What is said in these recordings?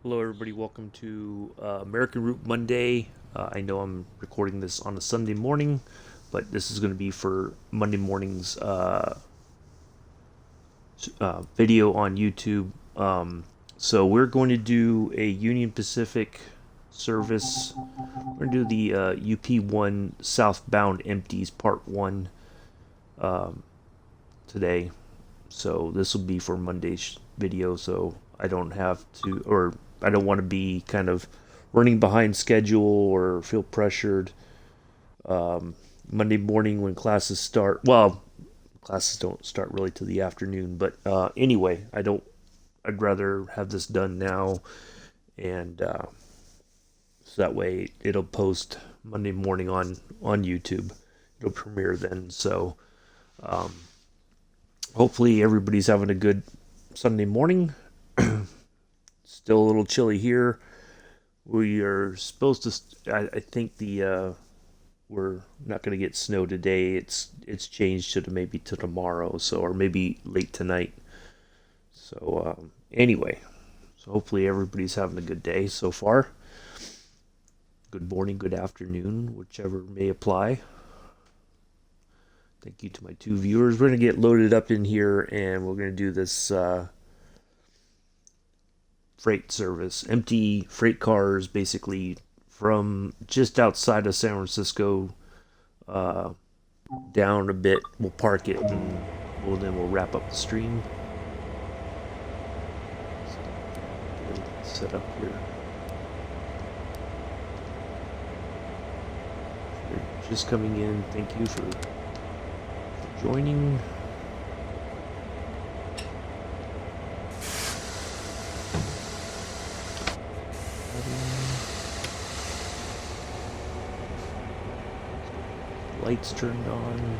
Hello, everybody. Welcome to American Route Monday. I know I'm recording this on a Sunday morning, but this is going to be for Monday morning's video on YouTube. So we're going to do a Union Pacific service. We're going to do the UP1 southbound empties part one today. So this will be for Monday's video. So I don't have to, or I don't want to be kind of running behind schedule or feel pressured Monday morning when classes start. Well, classes don't start really till the afternoon, but anyway, I'd rather have this done now, and so that way it'll post Monday morning on YouTube. It'll premiere then. So hopefully everybody's having a good Sunday morning. Still a little chilly here. We are supposed to. I think we're not going to get snow today. It's changed to maybe to tomorrow, so or maybe late tonight. So anyway, so hopefully everybody's having a good day so far. Good morning, good afternoon, whichever may apply. Thank you to my two viewers. We're going to get loaded up in here, and we're going to do this freight service. Empty freight cars, basically from just outside of San Francisco down a bit. We'll park it, and then we'll wrap up the stream. Set up here. If you're just coming in, thank you for joining. Lights turned on.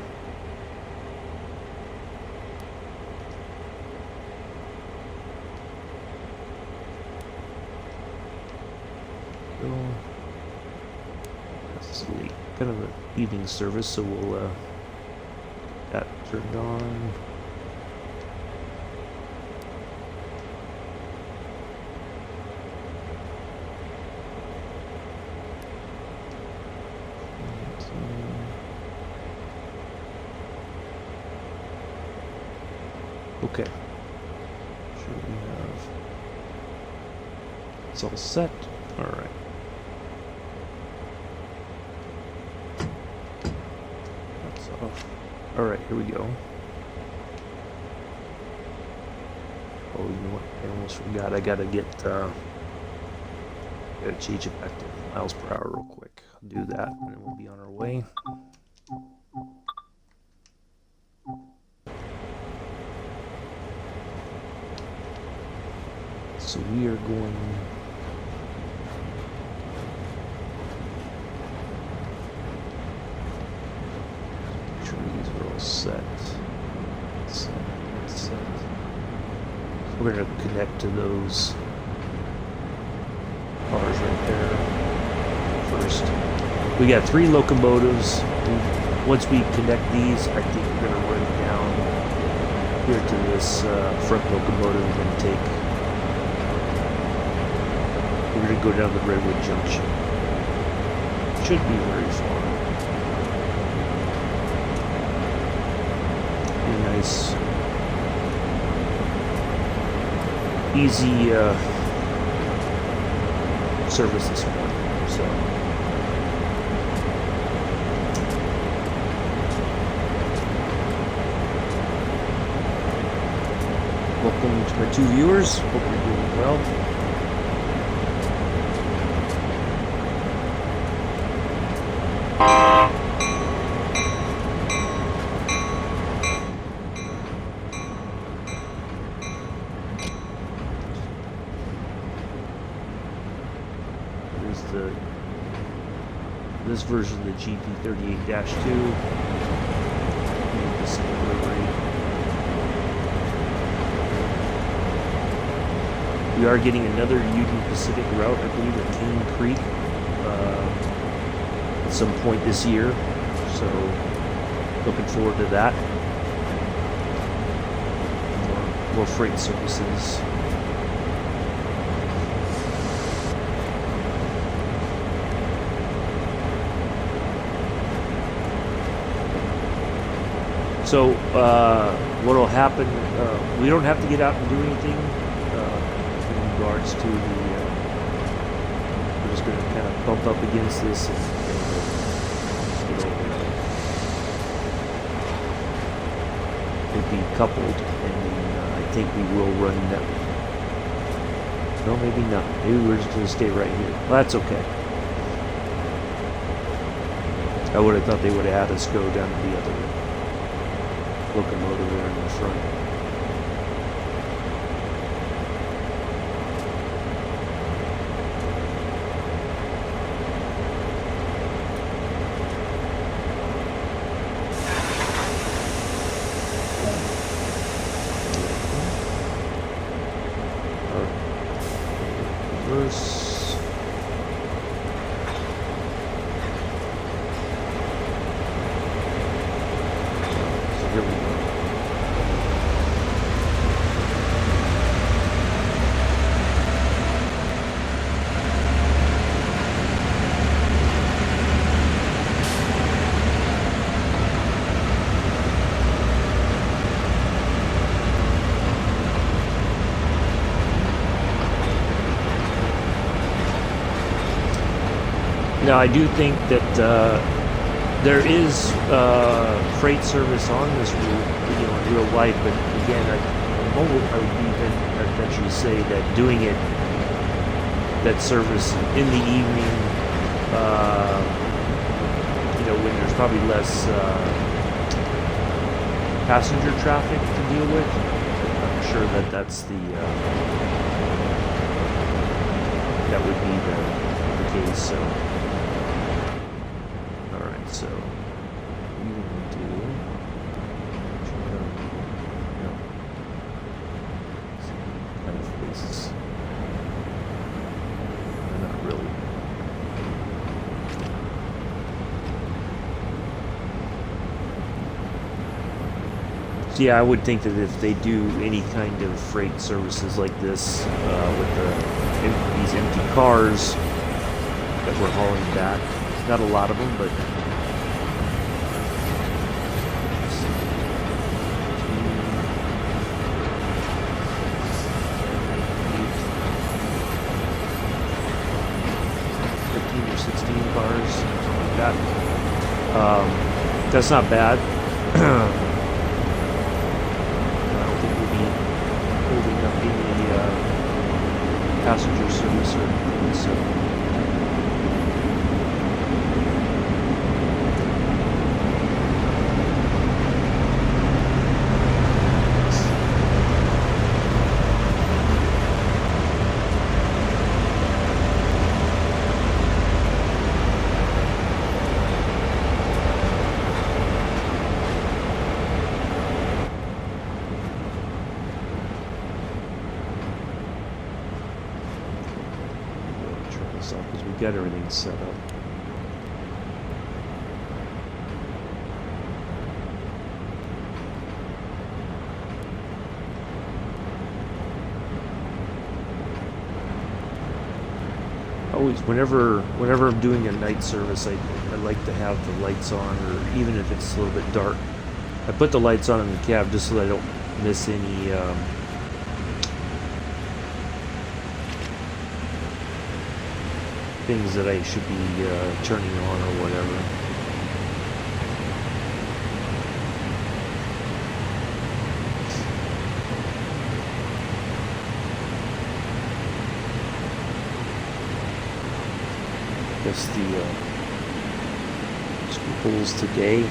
That's late, kind of an evening service, so we'll that turned on. Okay. Sure we have. It's all set. All right. That's off. All right, here we go. Oh, you know what? I almost forgot. I gotta change it back to miles per hour real quick. I'll do that, and then we'll be on our way. So we are going. Make sure these are all set. Set. So we're going to connect to those cars right there first. We got 3 locomotives. Once we connect these, I think we're going to run down here to this front locomotive and take. We're going to go down the Redwood Junction. Should be very far. Be a nice, easy service this morning. So, welcome to my 2 viewers. Hope you're doing well. This version of the GP38-2. We are getting another Union Pacific route, I believe, at Cane Creek at some point this year. So, looking forward to that. More freight services. So what'll happen? We don't have to get out and do anything in regards to the. We're just going to kind of bump up against this, and it'll be coupled, and then, I think we will run that. No, maybe not. Maybe we're just going to stay right here. Well, that's okay. I would have thought they would have had us go down to the other locomotive there in the front. Reverse. Here we go. Now, I do think that there is freight service on this route, in real life. But again, I would even venture to say that doing it, that service in the evening, when there's probably less passenger traffic to deal with, I'm sure that that's that would be the case. So. So we will do kind of faces. Not really. So yeah, I would think that if they do any kind of freight services like this with these empty cars that we're hauling back, not a lot of them, but. That's not bad. I don't think we'll be holding up any passenger service or anything, so. Because we got everything set up. Always, whenever I'm doing a night service, I like to have the lights on, or even if it's a little bit dark, I put the lights on in the cab just so that I don't miss any. Things that I should be turning on or whatever. I guess the screw pulls today.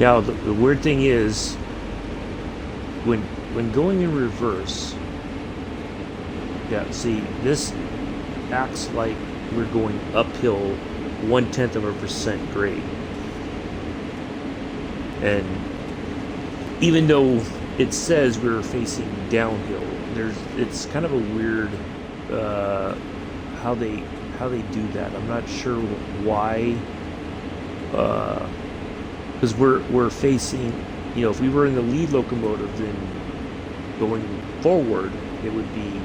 Now the weird thing is when going in reverse. Yeah, see, this acts like we're going uphill 0.1% grade. And even though it says we're facing downhill, it's kind of a weird how they do that. I'm not sure why, because we're facing, if we were in the lead locomotive, then going forward it would be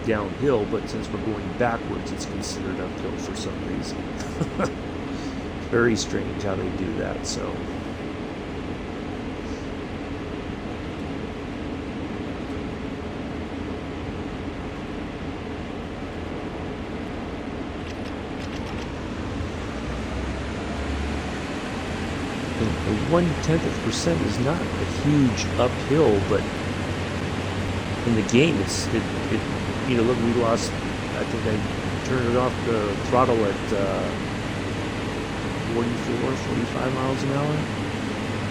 downhill, but since we're going backwards, it's considered uphill for some reason. Very strange how they do that. So a 0.1% is not a huge uphill, but in the game, look, we lost, I think I turned it off the throttle at 44, 45 miles an hour.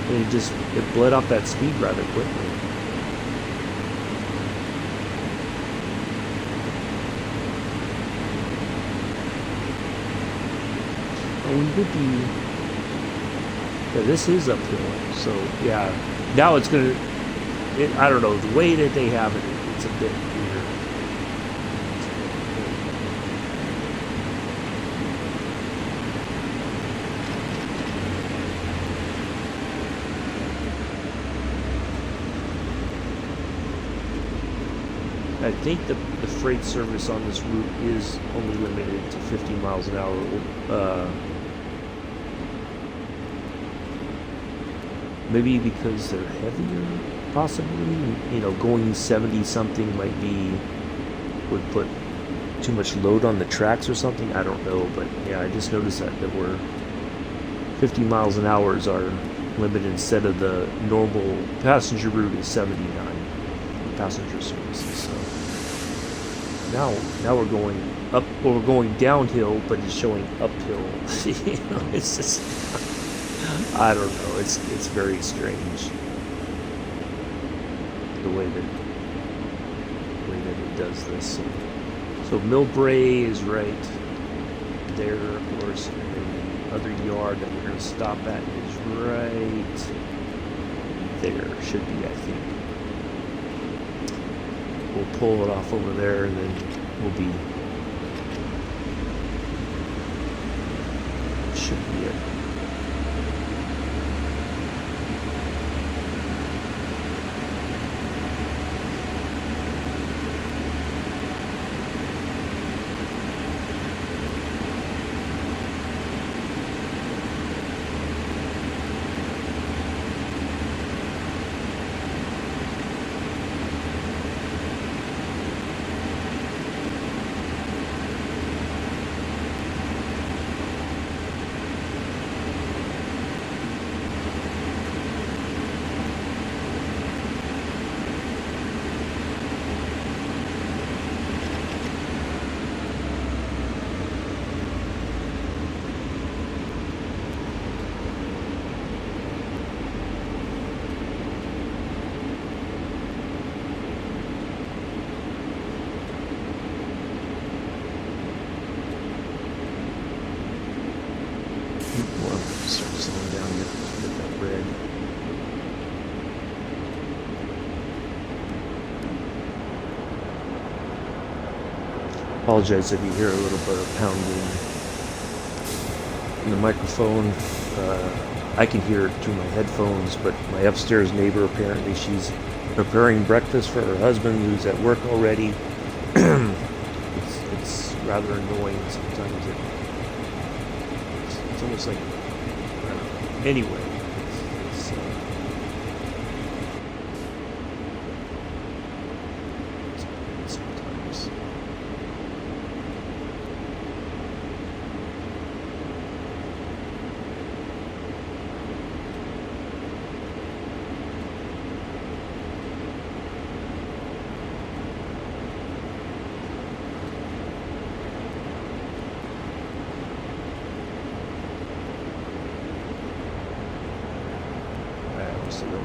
And it bled off that speed rather quickly. Oh, we would be, yeah, this is uphill, so yeah, now it's going to, I don't know, the way that they have it, it's a bit weird. I think the freight service on this route is only limited to 50 miles an hour. Maybe because they're heavier, possibly. Going 70 something would put too much load on the tracks or something. I don't know, but yeah, I just noticed that we're 50 miles an hour is our limit instead of the normal passenger route is 79 passenger services. So now we're going up, or we're going downhill, but it's showing uphill. It's just, I don't know. It's very strange the way that it does this. So Millbrae is right there, of course, and then the other yard that we're going to stop at is right there. Should be, I think. We'll pull it off over there, and then we'll be. Should be it. Start slowing down, get that red. Apologize if you hear a little bit of pounding in the microphone. I can hear it through my headphones, but my upstairs neighbor, apparently she's preparing breakfast for her husband who's at work already. It's rather annoying sometimes. It's almost like, anyway, it's bad sometimes.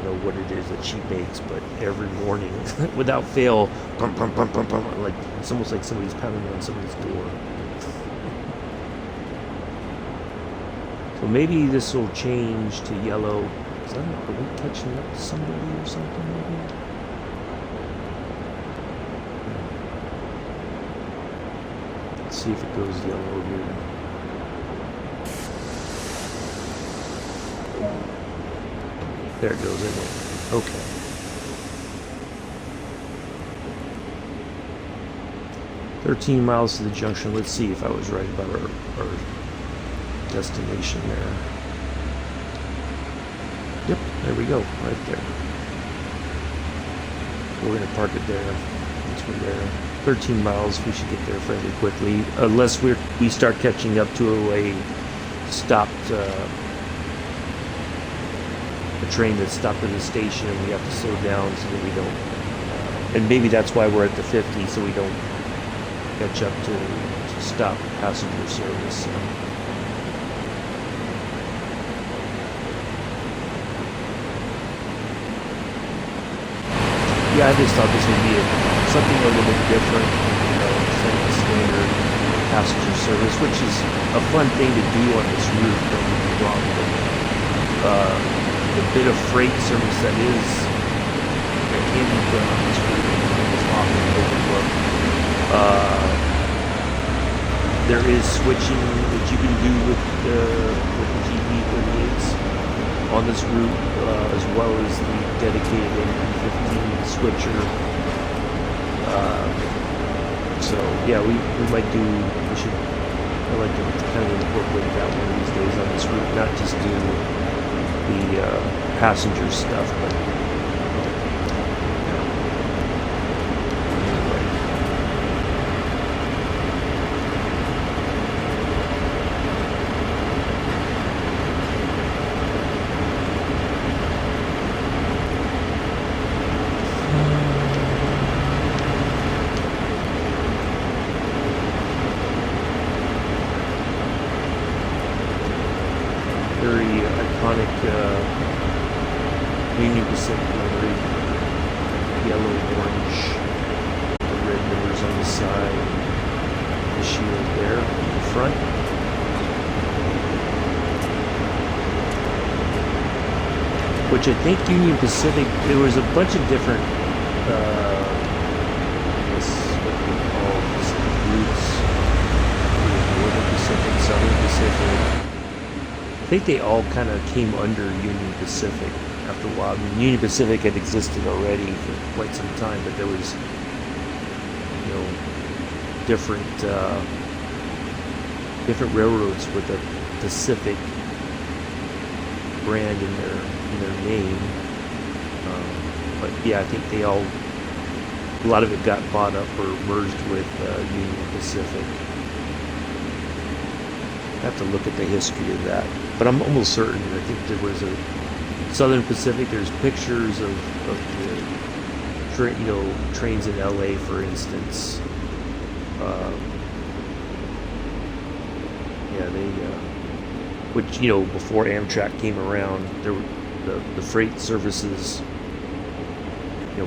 know what it is that she makes, but every morning, without fail, pum, pum, pum, pum, pum, like it's almost like somebody's pounding on somebody's door. So maybe this will change to yellow. I don't know, are we catching up to somebody or something maybe? Let's see if it goes yellow here. There it goes, isn't it? Okay. "13 miles to the junction." Let's see if I was right about our destination there. Yep, there we go, right there. We're going to park it there. Once we're there. 13 miles, we should get there fairly quickly. Unless we start catching up to a stopped... a train that stopped at the station and we have to slow down so that we don't, and maybe that's why we're at the 50, so we don't catch up to stop passenger service. Yeah, I just thought this would be something a little bit different, instead of the standard passenger service, which is a fun thing to do on this route, don't get me wrong, but the bit of freight service that can be done on this route is often overlooked. There is switching that you can do with the GP38s on this route, as well as the dedicated MP15 switcher. So yeah, we might do. I'd like to kind of incorporate that one of these days on this route, not just do the passenger stuff, but anyway. Very iconic Union Pacific livery, yellow, orange, the red numbers on the side, the shield there in the front. Which I think Union Pacific, there was a bunch of different, I guess what we call routes. Northern Pacific, Southern Pacific. I think they all kind of came under Union Pacific after a while. I mean, Union Pacific had existed already for quite some time, but there was, different railroads with a Pacific brand in their name. But yeah, I think a lot of it got bought up or merged with Union Pacific. I have to look at the history of that, but I'm almost certain. I think there was a Southern Pacific. There's pictures of the trains in LA, for instance. Which before Amtrak came around, there were the freight services.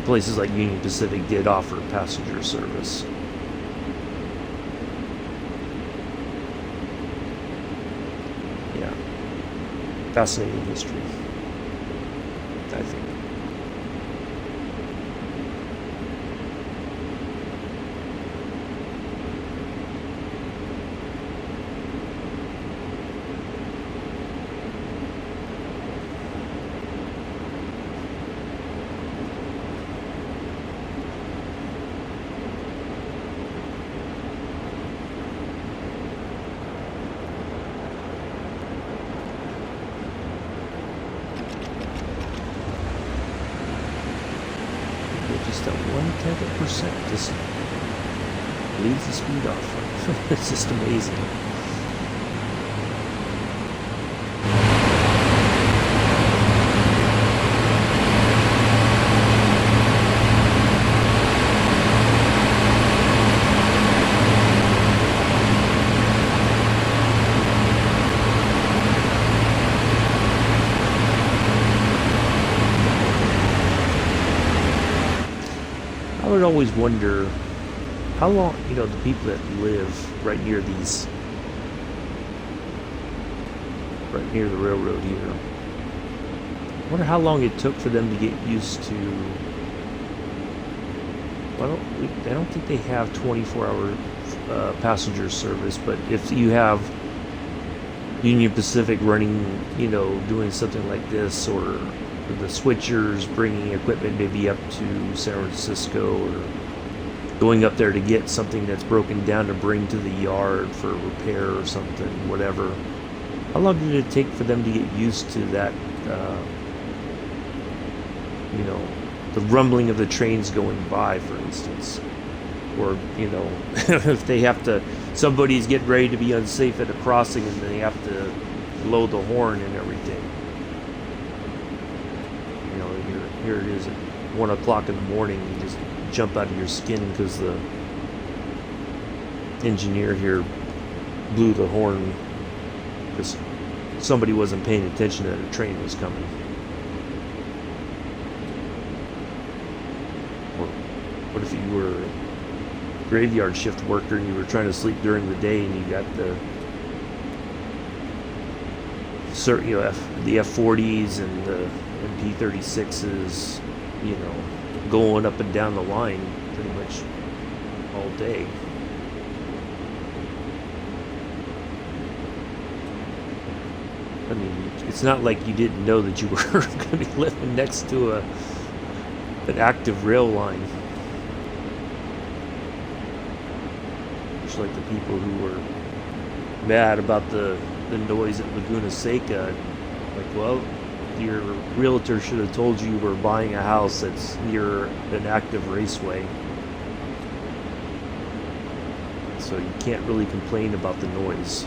Places like Union Pacific did offer passenger service. Fascinating history, I think. Just at 0.1% just leaves the speed off. It's just amazing. would always wonder how long, the people that live right near the railroad here. I wonder how long it took for them to get used to. Well, I don't think they have 24-hour passenger service, but if you have Union Pacific running, doing something like this, or the switchers bringing equipment maybe up to San Francisco, or going up there to get something that's broken down to bring to the yard for repair or something, whatever. How long did it take for them to get used to that, the rumbling of the trains going by, for instance? Or, if they have to, somebody's getting ready to be unsafe at a crossing and they have to blow the horn and everything. Here it is at 1 o'clock in the morning. You just jump out of your skin because the engineer here blew the horn because somebody wasn't paying attention that a train was coming. Or what if you were a graveyard shift worker and you were trying to sleep during the day and you got the F40s and the MP36s, going up and down the line pretty much all day. I mean, it's not like you didn't know that you were going to be living next to an active rail line. Just like the people who were mad about the noise at Laguna Seca. Like, well, your realtor should have told you were buying a house that's near an active raceway. So you can't really complain about the noise.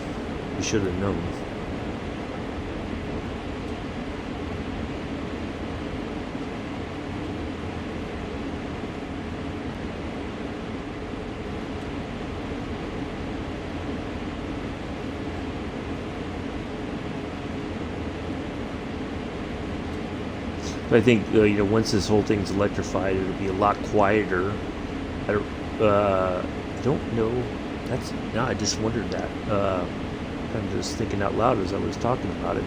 You should have known. I think once this whole thing's electrified, it'll be a lot quieter. I don't know. I just wondered that. I'm just thinking out loud as I was talking about it.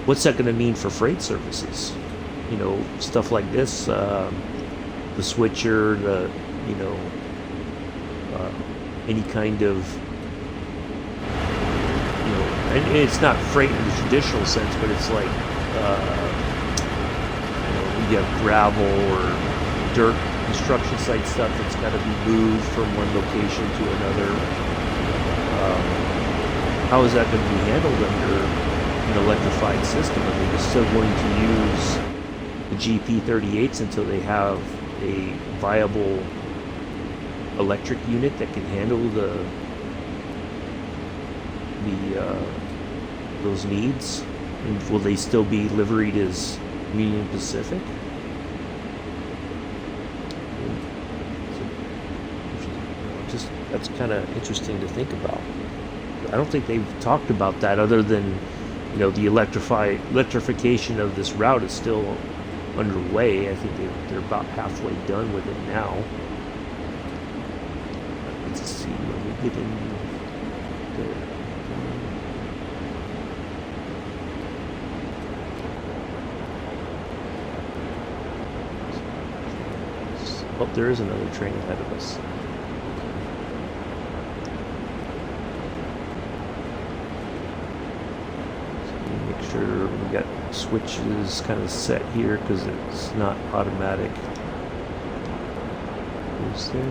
What's that going to mean for freight services? Stuff like this, the switcher, any kind of, and it's not freight in the traditional sense, but it's like. You have gravel or dirt construction site stuff that's got to be moved from one location to another. How is that going to be handled under an electrified system? Are they just still going to use the GP38s until they have a viable electric unit that can handle those needs? And will they still be liveried as Union Pacific? That's kind of interesting to think about. I don't think they've talked about that other than, the electrification of this route is still underway. I think they're about halfway done with it now. Let's see when we get in there. Oh, there is another train ahead of us. We got switches kind of set here because it's not automatic. Is there?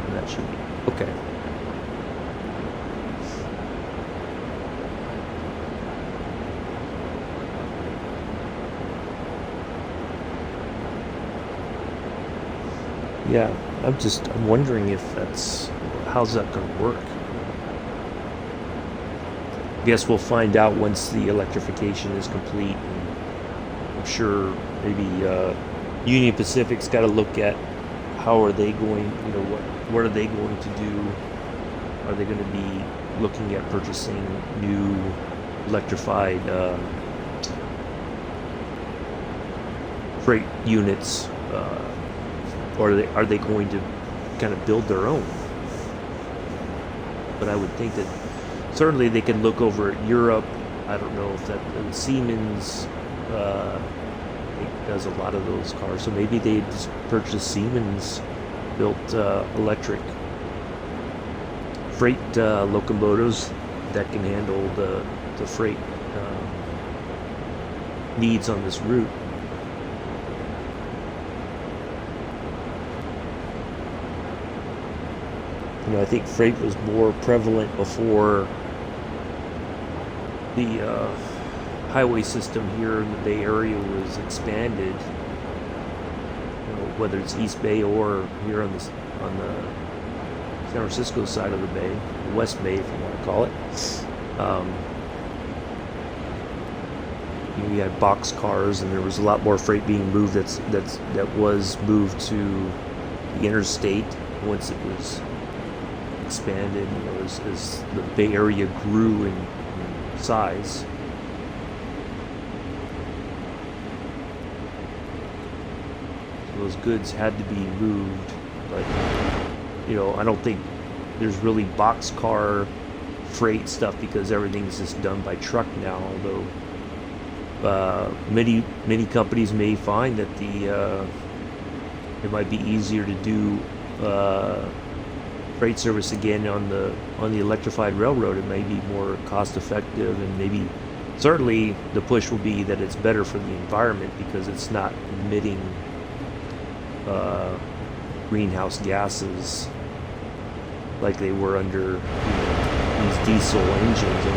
And that should be okay. Yeah, I'm wondering if how's that going to work? I guess we'll find out once the electrification is complete. And I'm sure maybe Union Pacific's got to look at how are they going, what are they going to do? Are they going to be looking at purchasing new electrified freight units, or are they going to kind of build their own? But I would think that certainly they can look over at Europe. I don't know if that Siemens does a lot of those cars, so maybe they just purchase Siemens built electric freight locomotives that can handle the freight needs on this route. You know, I think freight was more prevalent before the highway system here in the Bay Area was expanded. You know, whether it's East Bay or here on the San Francisco side of the bay, West Bay, if you want to call it. You had box cars, and there was a lot more freight being moved. That was moved to the interstate once it was expanded. You know, as the Bay Area grew in size. So those goods had to be moved, but you know, I don't think there's really boxcar freight stuff because everything's just done by truck now. Although many companies may find that it might be easier to do freight service again on the electrified railroad. It may be more cost effective, and maybe certainly the push will be that it's better for the environment because it's not emitting greenhouse gases like they were under these diesel engines. And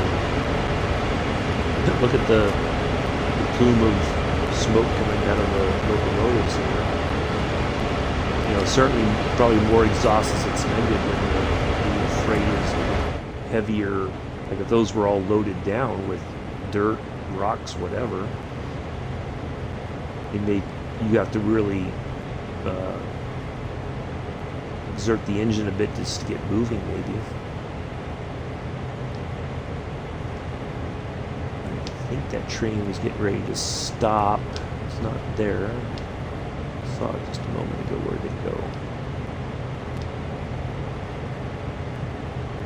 look at the plume of smoke coming out of the locomotives here. You know, certainly probably more exhaust is expended when the freight is heavier. Like if those were all loaded down with dirt, rocks, whatever, you have to really exert the engine a bit just to get moving, maybe. I think that train was getting ready to stop. It's not there. I saw it just a moment ago. Where'd it go?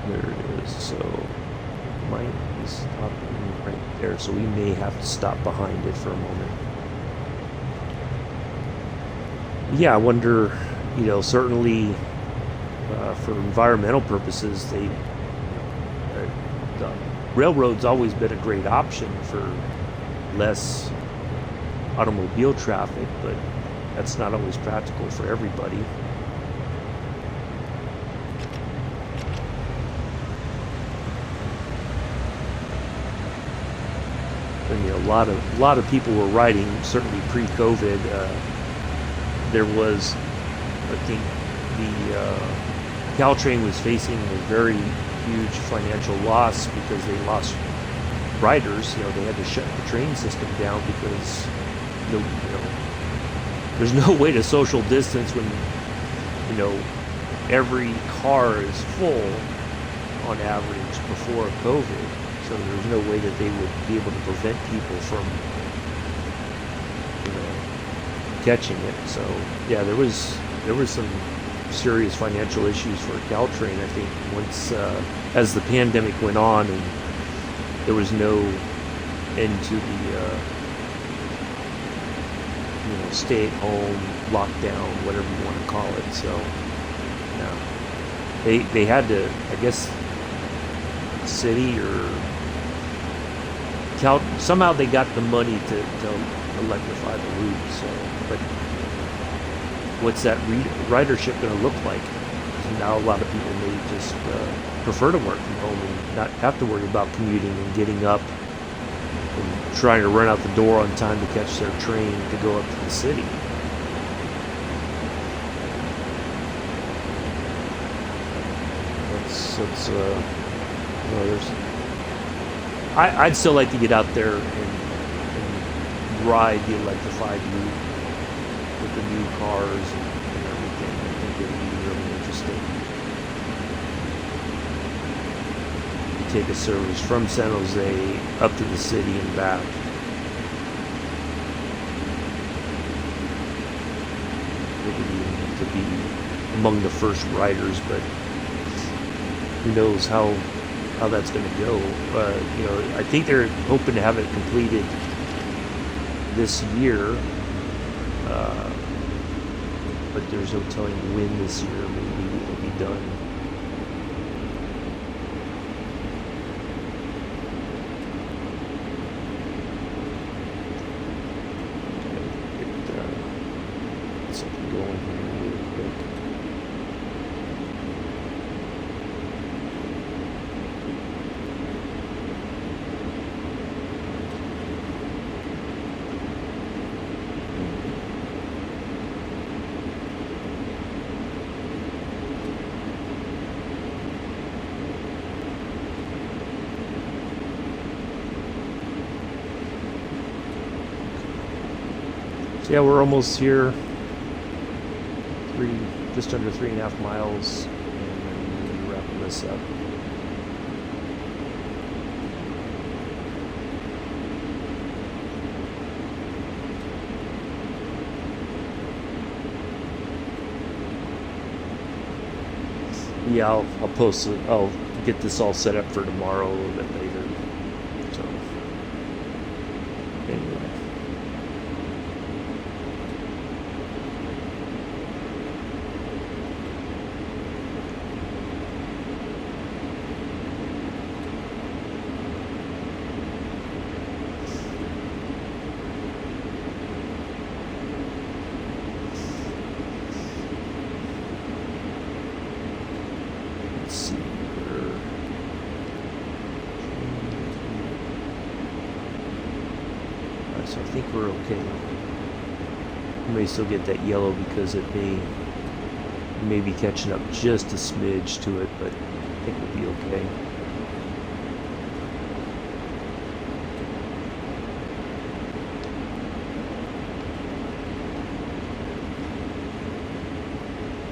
There it is. So it might be stopping right there. So we may have to stop behind it for a moment. Yeah, I wonder, you know, certainly for environmental purposes, the railroad's always been a great option for less automobile traffic, but that's not always practical for everybody. And, you know, a lot of people were riding, certainly pre-COVID. There was, I think, the Caltrain was facing a very huge financial loss because they lost riders. You know, they had to shut the train system down because there's no way to social distance when, you know, every car is full on average before COVID. So there's no way that they would be able to prevent people from, you know, catching it. So yeah, there was some serious financial issues for Caltrain, I think, once as the pandemic went on and there was no end to the you know, stay at home, lockdown, whatever you want to call it. So yeah, they had to, I guess, city or somehow they got the money to electrify the route. So, but what's that ridership going to look like? Now a lot of people may just prefer to work from home and not have to worry about commuting and getting up and trying to run out the door on time to catch their train to go up to the city. That's I'd still like to get out there and ride the electrified route with the new cars and everything. I think it would be really interesting. You take a service from San Jose up to the city and back. to be among the first riders, but who knows how that's going to go. I think they're hoping to have it completed this year, but there's no telling when this year maybe it will be done. Get something going here really quick. So yeah, we're almost here. Just under 3.5 miles, and then we'll be wrapping this up. Yeah, I'll post it. I'll get this all set up for tomorrow a little bit later. So anyway. Let's see here. Alright, so I think we're okay. We may still get that yellow because it may be catching up just a smidge to it, but I think we'll be okay.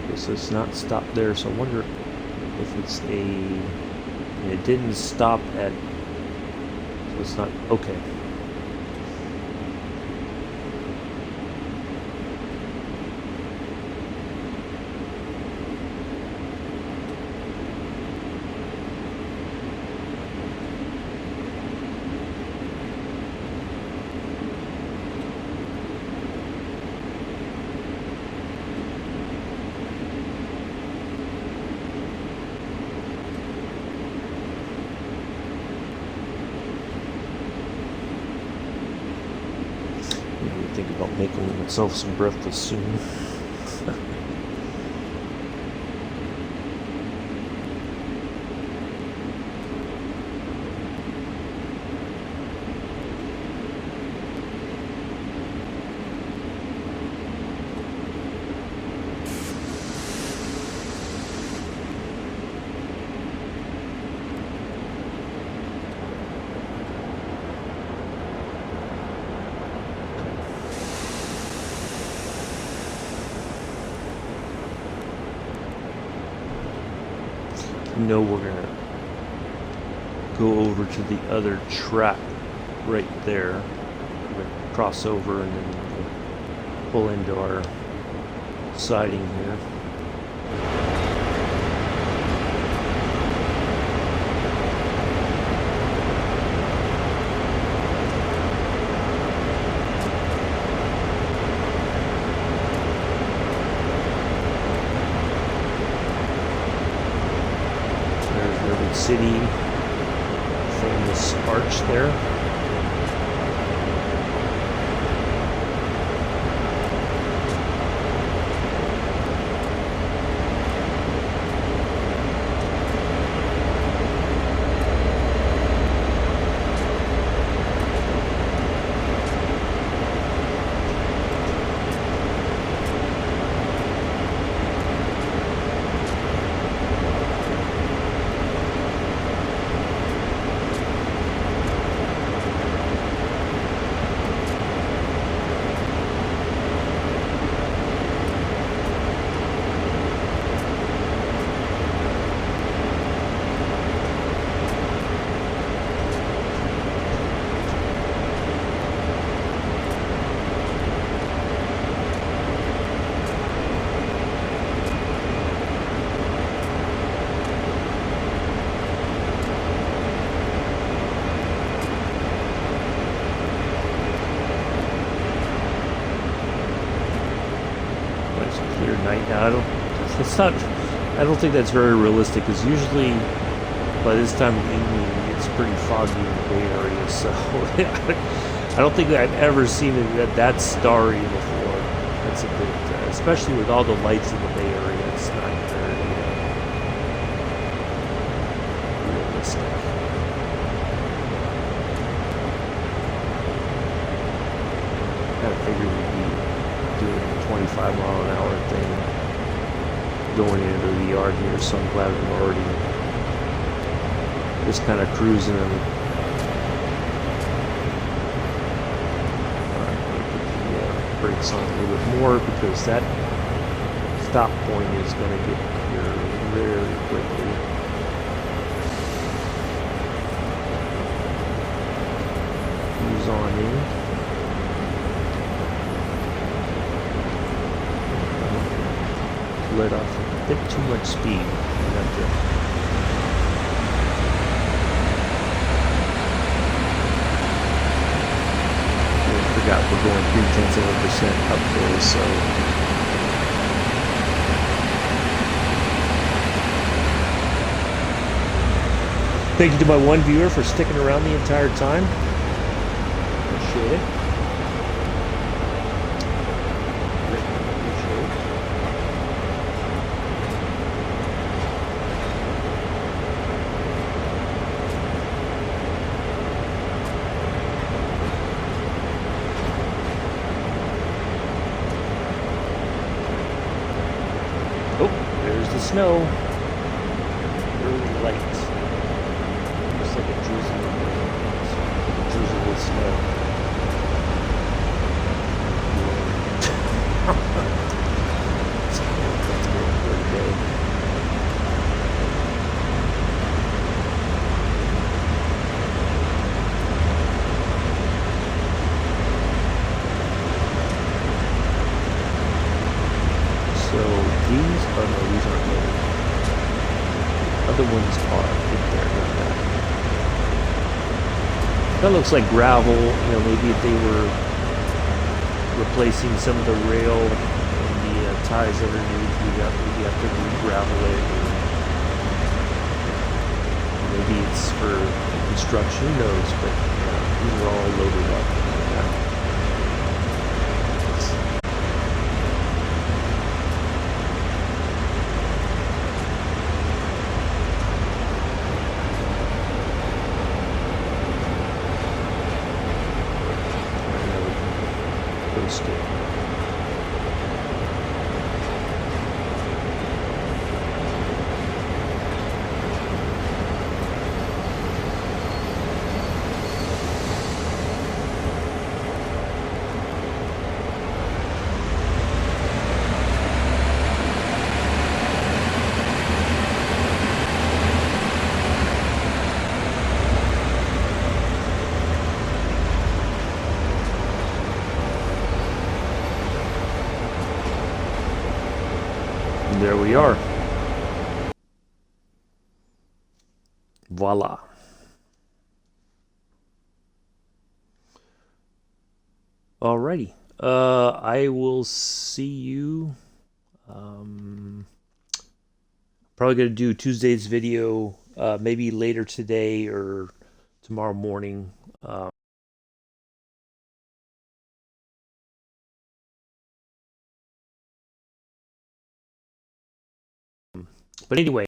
Okay, so it's not stopped there, so I wonder if it's and it didn't stop at, so it's not, okay. Think about making myself some breakfast soon. We're gonna go over to the other track right there. We're gonna cross over and then we'll pull into our siding here. Redwood City, famous arch there. clear night. Now it's not, I don't think that's very realistic, because usually by this time of evening it's pretty foggy in the Bay Area, so I don't think I've ever seen it that starry before. That's a bit, especially with all the lights in the Bay Area, it's not very realistic. I figured we'd be doing a 25-mile-an-hour thing going into the yard here, so I'm glad I'm already just kind of cruising and brakes on a little bit more, because that stop point is going to get here very quickly. Ease on in. Let off a bit too much speed. Forgot we're going 0.3% uphill, so thank you to my one viewer for sticking around the entire time. Appreciate it. Snow, really light, just like a drizzle with snow. It's a good day. So these are no, these aren't loaded. Other ones are. That looks like gravel. You know, maybe if they were replacing some of the rail and the ties underneath, we'd have to re-gravel it. Or maybe it's for construction. Who knows? But these are all loaded up. There we are. Voila. Alrighty. I will see you. Probably going to do Tuesday's video maybe later today or tomorrow morning. But anyway.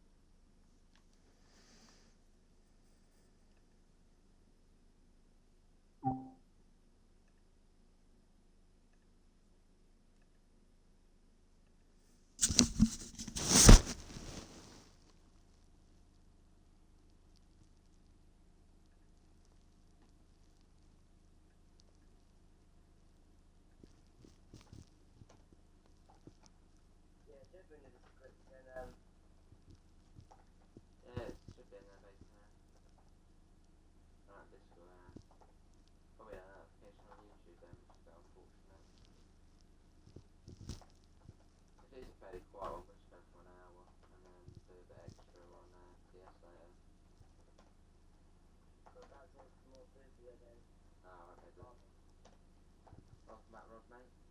Off Matt Rod, mate.